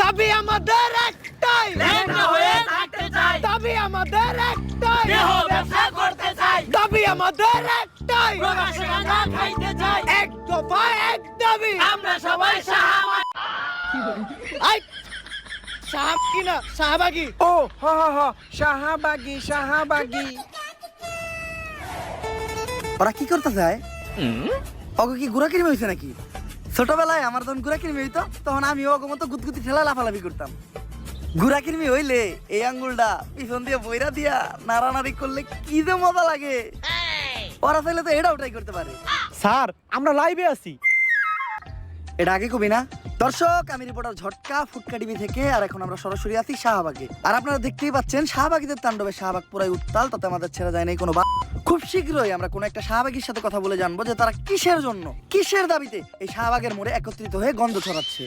দাবি আমাদের একটাই, দাবি আমাদের একটাই, দাবি আমাদের একটাই, এক দফা এক দাবি। আমরা সবাই আই সাহাব কি না শাহবাগী? ও হ হ হ শাহবাগী শাহবাগী। ওরা কি করতে চায়? ওকে কি গুড়া কিনবে হয়েছে নাকি? ছোটবেলায় আমার যখন গুড়া কিনবে হইতো তখন আমি ওকে মতো গুতগুতি ঠেলা লাফালাফি করতাম। গুড়া কিনবি হইলে এই আঙ্গুলটা পিছন দিয়ে বইরা দিয়া নাড়ানাড়ি করলে কি যে মজা লাগে। ওরা চাইলে তো এটাও ট্রাই করতে পারে। স্যার আমরা লাইভে আছি। এটা আগে কবি না? দর্শক, আমি রিপোর্টার ঝটকা ফুটকা টিভি থেকে। আর এখন আমরা সরাসরি আছি শাহবাগে। আর আপনারা দেখতেই পাচ্ছেন শাহবাগীদের তাণ্ডবে শাহবাগ পুরাই উত্তাল, তাতে আমাদের ছেড়ে যায় নাই কোনো। খুব শীঘ্রই আমরা কোনো একটা শাহবাগীর সাথে কথা বলে জানবো যে তারা কিসের জন্য, কিসের দাবিতে এই শাহবাগের মোড়ে একত্রিত হয়ে গন্ধ ছড়াচ্ছে।